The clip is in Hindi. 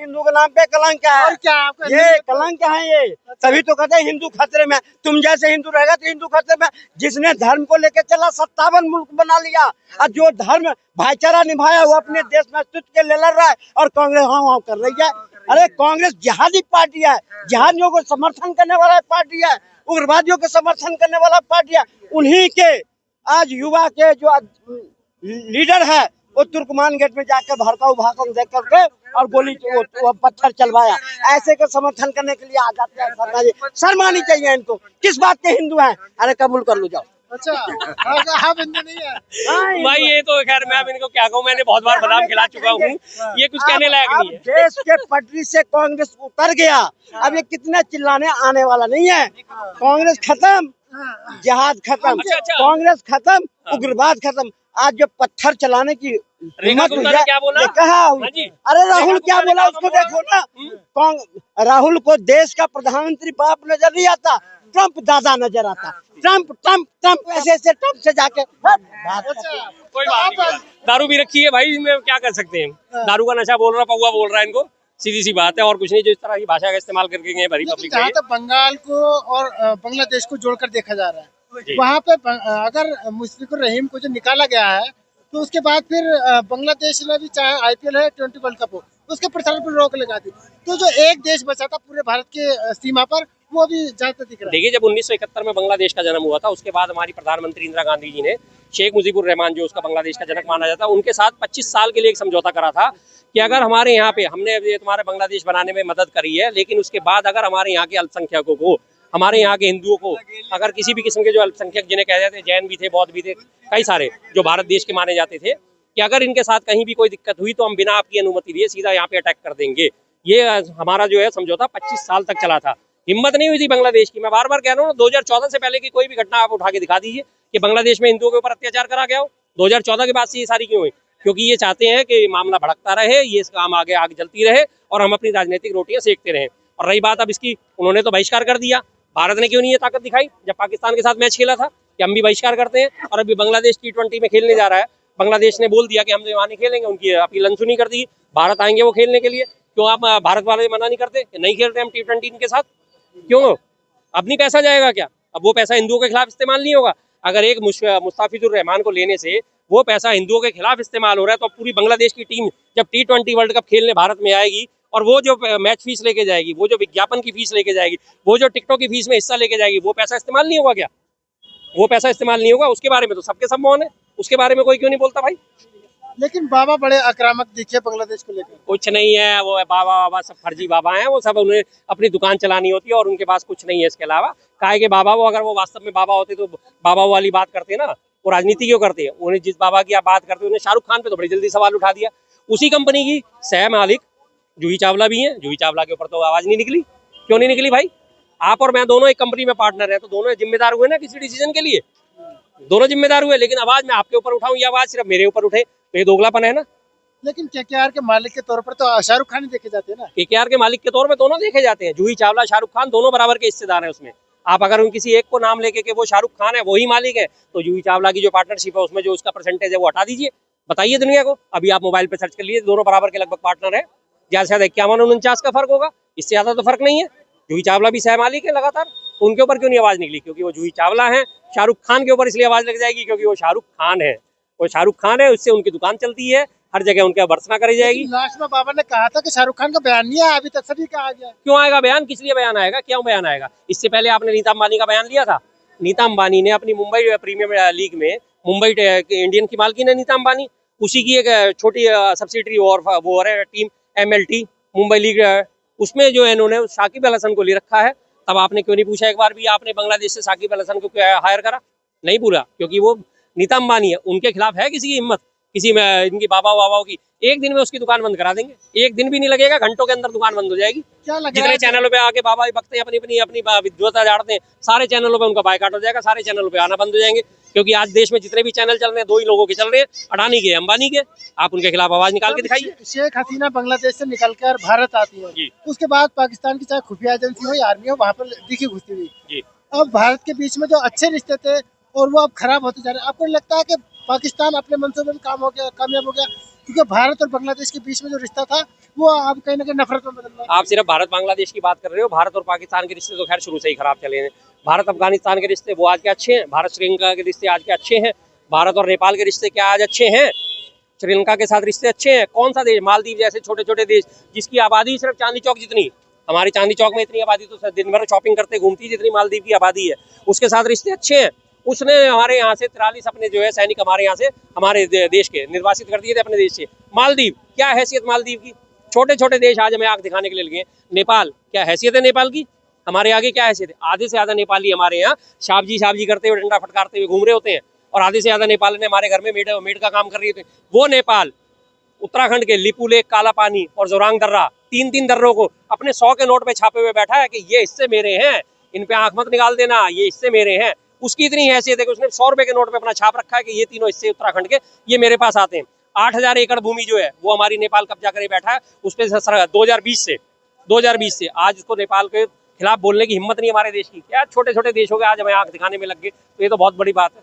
हिंदू के नाम पे कलंक है। और क्या आपका ये कलंक है ये, तभी तो कहते हैं हिंदू खतरे में। तुम जैसे हिंदू रहेगा तो हिंदू खतरे में। जिसने धर्म को लेकर चला 57 मुल्क बना लिया, और जो धर्म भाईचारा निभाया वो अपने देश में अस्तित्व के लिए लड़ रहा है, और कांग्रेस हाँ कर रही है। अरे कांग्रेस जिहादी पार्टी है, जिहादियों को समर्थन करने वाला पार्टी है, उग्रवादियों को समर्थन करने वाला पार्टी है। उन्हीं के आज युवा के जो लीडर है वो तुर्कमान गेट में जाकर भड़काऊ भाषण दे करके और गोली वो पत्थर चलवाया। ऐसे का समर्थन करने के लिए आ जाते हैं। शर्म आनी चाहिए इनको। किस बात के हिंदू हैं? अरे कबूल कर लो जाओ। अच्छा आप हिंदू नहीं है भाई, ये तो खैर मैं अब इनको क्या कहूँ, मैंने बहुत बार बादाम खिला चुका हूँ, ये कुछ कहने लायक नहीं है। देश के पटरी से कांग्रेस उतर गया, अब ये कितने चिल्लाने आने वाला नहीं है। कांग्रेस खत्म, जिहाद खत्म, कांग्रेस खत्म, उग्रवाद खत्म। आज जो पत्थर चलाने की हिम्मत हुई है, क्या बोला? ये कहा हुई। अरे राहुल क्या बोला उसको देखो ना। राहुल को देश का प्रधानमंत्री बाप नजर नहीं आता, ट्रम्प दादा नजर आता। ट्रम्प ट्रम्प ट्रम्प ऐसे ट्रम्प से जाके कोई बात नहीं। दारू भी रखी है भाई, में क्या कर सकते हैं। दारू का नशा बोल रहा, पौवा बोल रहा है इनको, सीधी सी बात है। और कुछ नहीं, जो इस तरह की भाषा का इस्तेमाल करके गए भरी पब्लिक जहाँ तक बंगाल को और बांग्लादेश को जोड़कर देखा जा रहा है, वहाँ पे अगर मुशफिकुर रहीम को जो निकाला गया है, तो उसके बाद फिर बांग्लादेश ने भी, चाहे IPL है, T20 वर्ल्ड कप हो, उसके प्रसारण पर रोक लगा दी। तो जो एक देश बचा था पूरे भारत के सीमा पर, वो अभी ज्यादा दिख रहा है। देखिए, जब 1971 में बांग्लादेश का जन्म हुआ था, उसके बाद हमारी प्रधानमंत्री इंदिरा गांधी जी ने शेख मुजीबुर रहमान, जो उसका बांग्लादेश का जनक माना जाता है, उनके साथ 25 साल के लिए एक समझौता करा था कि अगर हमारे यहाँ पे, हमने ये तुम्हारे बांग्लादेश बनाने में मदद करी है, लेकिन उसके बाद अगर हमारे यहाँ के अल्पसंख्यकों को, हमारे यहाँ के हिंदुओं को, अगर किसी भी किस्म के जो अल्पसंख्यक जिन्हें कह जाते हैं, जैन भी थे, बौद्ध भी थे, कई सारे जो भारत देश के माने जाते थे, कि अगर इनके साथ कहीं भी कोई दिक्कत हुई तो हम बिना आपकी अनुमति लिए सीधा यहाँ पे अटैक कर देंगे। ये हमारा जो है समझौता 25 साल तक चला था। हिम्मत नहीं हुई थी बांग्लादेश की। मैं बार बार कह रहा हूँ, 2014 से पहले की कोई भी घटना आप उठा के दिखा दीजिए कि बांग्लादेश में हिंदुओं के ऊपर अत्याचार करा गया हो। 2014 के बाद से ये सारी क्यों हुई? क्योंकि ये चाहते हैं कि मामला भड़कता रहे, ये काम आगे आग जलती रहे और हम अपनी राजनीतिक रोटियां सेकते रहें। और रही बात अब इसकी, उन्होंने तो बहिष्कार कर दिया। भारत ने क्यों नहीं ये ताकत दिखाई जब पाकिस्तान के साथ मैच खेला था कि हम भी बहिष्कार करते हैं? और अभी बांग्लादेश T20 में खेलने जा रहा है, बांग्लादेश ने बोल दिया कि हम जो वहाँ नहीं खेलेंगे, उनकी अपील अनसुनी कर दी। भारत आएंगे वो खेलने के लिए, क्यों आप भारत वाले मना नहीं करते कि नहीं खेल रहे हम T20 इनके साथ? क्यों? अब नहीं पैसा जाएगा क्या? अब वो पैसा हिंदुओं के खिलाफ इस्तेमाल नहीं होगा? अगर एक मुस्ताफिजुर रहमान को लेने से वो पैसा हिंदुओं के खिलाफ इस्तेमाल हो रहा है, तो पूरी बांग्लादेश की टीम जब T20 वर्ल्ड कप खेलने भारत में आएगी और वो जो मैच फीस लेके जाएगी, वो जो विज्ञापन की फीस लेके जाएगी, वो जो टिकटों की फीस में हिस्सा लेके जाएगी, वो पैसा इस्तेमाल नहीं होगा क्या? वो पैसा इस्तेमाल नहीं होगा? उसके बारे में तो सबके सब मौन है, उसके बारे में कोई क्यों नहीं बोलता भाई? लेकिन बाबा बड़े आक्रामक दिखे बांग्लादेश को लेकर। कुछ नहीं है, वो बाबा सब फर्जी बाबा हैं, वो सब उन्हें अपनी दुकान चलानी होती है और उनके पास कुछ नहीं है इसके अलावा। काहे के बाबा, वो अगर वो वास्तव में बाबा होते तो बाबा वाली बात करते ना, वो राजनीति क्यों करते हैं? उन्हें जिस बाबा की आप बात करते हैं, उन्हें शाहरुख खान पे तो बड़ी जल्दी सवाल उठा दिया। उसी कंपनी की सह मालिक जूही चावला भी हैं, जूही चावला के ऊपर तो आवाज नहीं निकली। क्यों नहीं निकली भाई? आप और मैं दोनों एक कंपनी में पार्टनर है, तो दोनों जिम्मेदार हुए ना किसी डिसीजन के लिए, दोनों जिम्मेदार हुए। लेकिन आवाज मैं आपके ऊपर उठाऊं, ये आवाज सिर्फ मेरे ऊपर उठे, तो ये दोगलापन है ना। लेकिन KKR के मालिक के तौर पर तो शाहरुख खान ही देखे जाते हैं ना। KKR के मालिक के तौर पे दोनों देखे जाते हैं, जूही चावला, शाहरुख खान, दोनों बराबर के हिस्सेदार हैं उसमें। आप अगर उन किसी एक को नाम लेके कि वो शाहरुख खान है, वही मालिक है, तो जूही चावला की जो पार्टनरशिप है उसमें जो उसका परसेंटेज है वो हटा दीजिए, बताइए दुनिया को। अभी आप मोबाइल पे सर्च कर लीजिए, दोनों बराबर के लगभग पार्टनर है। ज्यादा से ज्यादा 51-49 का फर्क होगा, इससे ज्यादा तो फर्क नहीं है। जूही चावला भी सह मालिक है लगातार, तो उनके ऊपर क्यों नहीं आवाज निकली? क्योंकि वो जूही चावला है। शाहरुख खान के ऊपर इसलिए आवाज लग जाएगी क्योंकि वो शाहरुख खान है, वो शाहरुख खान है, उससे उनकी दुकान चलती है, हर जगह उनके भर्त्सना करी जाएगी। लास्ट में बाबा ने कहा था कि शाहरुख खान का बयान नहीं आया अभी तक, सभी का आ गया। क्यों आएगा बयान? किस लिए बयान आएगा? क्यों बयान आएगा? इससे पहले आपने नीता अंबानी का बयान लिया था। नीता अंबानी ने अपनी मुंबई प्रीमियर लीग में, मुंबई इंडियन की मालकिन है नीता अंबानी, उसी की एक छोटी सब्सिडरी और वो है टीम MLT मुंबई लीग, उसमें जो है इन्होंने साकिब अल हसन को ले रखा है। तब आपने क्यों नहीं पूछा एक बार भी, आपने बांग्लादेश से साकिब अल हसन को क्यों हायर करा? नहीं पूरा, क्योंकि वो नीता अंबानी है, उनके खिलाफ है किसी की हिम्मत? किसी में इनकी बाबाओं की एक दिन में उसकी दुकान बंद करा देंगे, एक दिन भी नहीं लगेगा, घंटों के अंदर दुकान बंद हो जाएगी। क्या लग जितने चैनलों पे आके बाबा बकते हैं, अपनी विद्वता झाड़ते हैं, सारे चैनलों पे उनका बायकाट हो जाएगा, सारे चैनलों पे आना बंद हो जाएंगे। क्योंकि आज देश में जितने भी चैनल चल रहे हैं, दो ही लोगों के चल रहे हैं, अडानी के, अंबानी के। आप उनके खिलाफ आवाज निकाल के दिखाइए। शेख हसीना बांग्लादेश से निकलकर भारत आती है, उसके बाद पाकिस्तान की चाहे खुफिया एजेंसी हो या आर्मी हो, वहाँ पर दिखी घुसती हुई। अब भारत के बीच में जो अच्छे रिश्ते थे और वो अब खराब होते जा रहे हैं। आपको लगता है कि पाकिस्तान अपने मंसूबे में कामयाब हो गया, क्योंकि भारत और बांग्लादेश के बीच में जो रिश्ता था वो अब कहीं ना कहीं नफरत में बदल रहा है। आप सिर्फ भारत बांग्लादेश की बात कर रहे हो, भारत और पाकिस्तान के रिश्ते तो खैर शुरू से ही खराब चले हैं। भारत अफगानिस्तान के रिश्ते वो आज के अच्छे हैं, भारत श्रीलंका के रिश्ते आज के अच्छे हैं, भारत और नेपाल के रिश्ते क्या आज अच्छे हैं? श्रीलंका के साथ रिश्ते अच्छे हैं। कौन सा देश, मालदीव जैसे छोटे छोटे देश जिसकी आबादी सिर्फ चांदनी चौक जितनी, हमारी चांदनी चौक में इतनी आबादी तो दिन भर शॉपिंग करते घूमती जितनी मालदीव की आबादी है, उसके साथ रिश्ते अच्छे हैं। उसने हमारे यहाँ से 43 अपने जो है सैनिक हमारे यहाँ से हमारे देश के निर्वासित कर दिए थे अपने देश से। मालदीव, क्या हैसियत मालदीव की? छोटे छोटे देश आज हमें आंख दिखाने के लिए लगे। नेपाल, क्या हैसियत है नेपाल की? हमारे आगे क्या हैसियत है? आधे से ज्यादा नेपाली हमारे यहाँ साबजी करते हुए डंडा फटकारते हुए घूम रहे होते हैं, और आधे से ज्यादा नेपाल ने हमारे घर में मेड का काम कर रही है। वो नेपाल उत्तराखंड के लिपू लेक, काला पानी और जोरांग दर्रा, तीन दर्रों को अपने 100 के नोट पे छापे हुए बैठा है कि ये हिस्से मेरे हैं, इन पे आंख मत निकाल देना, ये हिस्से मेरे हैं। उसकी इतनी हैसियत है कि उसने 100 रुपए के नोट पे अपना छाप रखा है कि ये तीनों हिस्से उत्तराखंड के ये मेरे पास आते हैं। 8000 एकड़ भूमि जो है वो हमारी नेपाल कब्जा करे बैठा है। उस पर 2020 से आज इसको नेपाल के खिलाफ बोलने की हिम्मत नहीं हमारे देश की। क्या छोटे छोटे देशों के आज हमें आंख दिखाने में लग गए, तो ये तो बहुत बड़ी बात है।